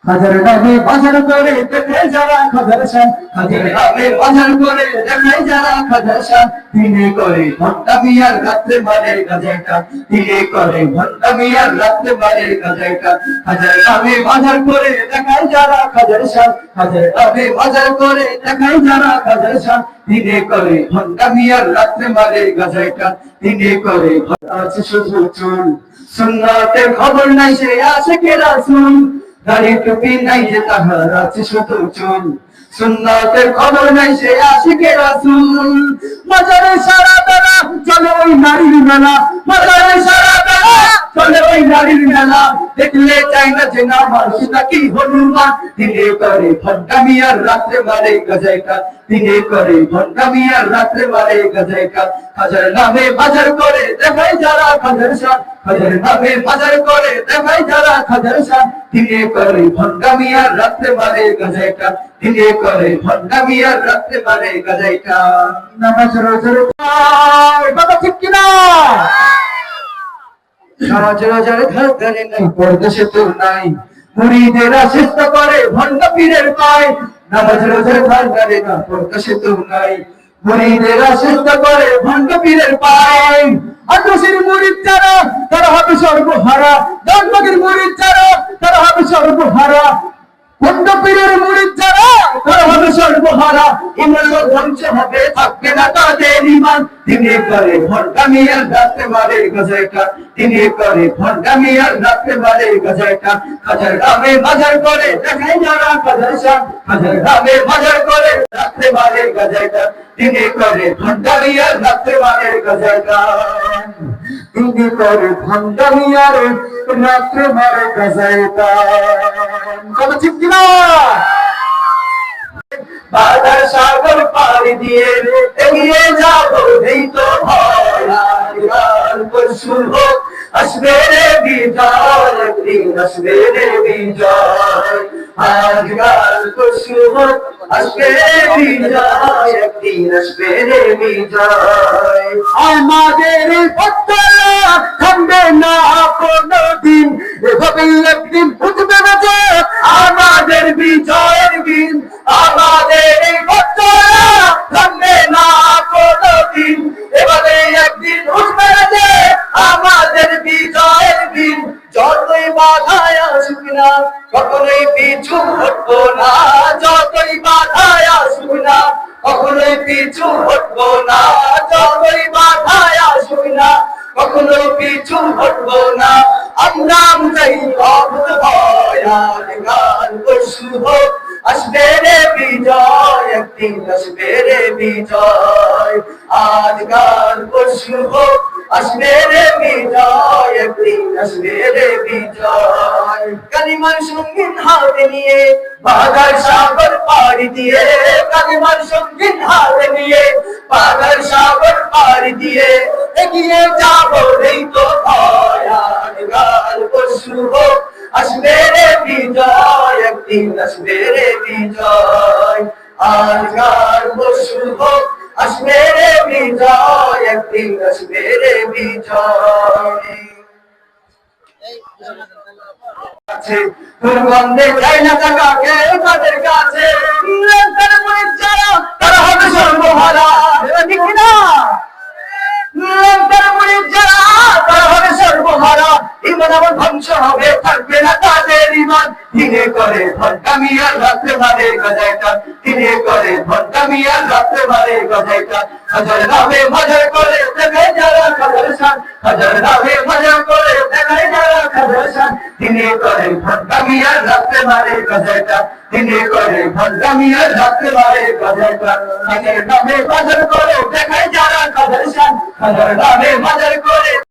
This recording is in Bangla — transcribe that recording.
হাজার নামে বাজার করে দেখায় যারা খাজার শান, হাজার নামে বাজার করে দেখায় যারা খাজার শান। দিনে করে ভণ্ডামি আর রাত্রে মারে গাজাইটা, দিনে করে ভণ্ডামি আর রাত্রে মারে গাজাইটা। হাজার নামে বাজার করে দেখায় যারা খাজার শান, হাজার নামে বাজার করে দেখায় যারা খাজার শান। দিনে করে ভণ্ডামি আর রাত্রে মারে গাজাইটা, দিনে করে আছে শুধু চুল, সুন্নাতের খবর নাই সে আশিকে রাসূল। দাড়ি টুপি নাই যে তাহার আছে শুধু চুল, সুন্নাতের খবর নাই সে আশিকে রাসূল। মাজারে সারা বেলা চলে ওই নারীর মেলা, মাজারে সারা বেলা চলে ওই নারীর মেলা। দেখলে চাই না যে না মানুষ নাকি হনুমান। দিনে করে ভণ্ডামি আর রাত্রে মারে গাজাইটা, দিনে করে ভণ্ডামি আর রাত্রে মারে গাজাইটা। হাজার নামে বাজার করে দেখায় যারা খাজার শান, হাজার নামে বাজার করে দেখায় যারা খাজার শান। দিনে করে ভণ্ডামি আর রাত্রে মারে গাজাইটা, দিনে করে ভণ্ডামি আর রাত্রে মারে গাজাইটা। নামাজ রোজার কথা ঠিক কিনা? নামাজ রোজার ধারে নাই, পরদেশে তো নাই, মুরিদেরা চেষ্টা করে ভণ্ড পীরের পায়। নামাজ রোজার ধারে না, পরদেশে তো নাই, মুরিদেরা চেষ্টা করে ভণ্ড পীরের পায়। আদর্শের মুরিদ যারা তারা হবে সর্বহারা, দশভাগের মুরিদ যারা তারা হবে সর্বহারা, ভণ্ড পীরের মুরিদ যারা তারা হবে সর্বহারা। ইমান ধ্বংস হবে, থাকবে না তাদের ইমান। দিনে করে ভণ্ডামি আর রাত্রে মারে গাজাইটা, দিনে করে ভণ্ডামি আর রাত্রে মারে গাজাইটা। হাজার নামে বাজার করে দেখায় যারা খাজার শান, হাজার নামে বাজার করে রাত্রে মারে গাজাইটা, দিনে করে ভণ্ডামি আর রাত্রে মারে গাজাইটা। দিনে করে ভণ্ডামি আর রাত্রে মারে গাজাইটা। কথা ঠিক কিনা? বাজার সাগর পাড়ি দিয়ে এগিয়ে যাবো, এই তো ভয়। আর পরশু হোক আসবে রে বিজয়, একদিন আসবে রে বিজয়। আজকাল পরশু হোক আসবে রে বিজয়, একদিন আসবে রে বিজয়। আমাদের পথটা থামবে না কোনদিন, এভাবে একদিন উঠবে না যে আমাদের বিজয়ের দিন। আমাদের পথটা থামবে না কোনদিন, এভাবে একদিন উঠবে না যে আমাদের বিজয়ের দিন। যতই বাধায় আসুক না কখনোই পিছু হটবো না, যতই বাধায় আসুক না কখনোই পিছু হটবো না, যতই বাধায় আসুক না কখনো পিছু হটবো না। আমরা চাই অভূত ভয়, গান পরশু হোক আসবে রে বিজয়, একদিন আসবে রে বিজয়। আজ গান পরশু হোক আসবে রে বিজয়, একদিন আসবে রে বিজয়। কালিমার সঙ্গীন হাতে নিয়ে বাজার সাগর পাড়ি দিয়ে, কালিমার সঙ্গীন হাতে নিয়ে বাজার সাগর পাড়ি দিয়ে এগিয়ে যাবো, এই তো ভয়। গান পরশু হোক আসবে রে বিজয়, একদিন আসবে রে বিজয়। আজ গান পরশু হোক আসবে রে বিজয়, একদিন আসবে রে বিজয়। দুর্গন্ধে যায় না তাকাকে তাদের কাছে, তারা হবে সর্বহারা। ঠিক না? তারা হবে সর্বহারা, ইমান আমার ধ্বংস হবে, থাকবে না তাদের ইমান। দিনে করে ভণ্ডামি আর রাত্রে মারে গাজাইটা, দিনে করে ভণ্ডামি আর রাত্রে মারে গাজাইটা। হাজার নামে বাজার করে দেখায় যারা খাজার শান, হাজার নামে বাজার করে দেখায় যারা খাজার শান। দিনে করে ভণ্ডামি আর রাত্রে মারে গাজাইটা, দিনে করে ভণ্ডামি আর রাত্রে মারে গাজাইটা। হাজার নামে বাজার করে দেখায় যারা খাজার শান, হাজার নামে বাজার করে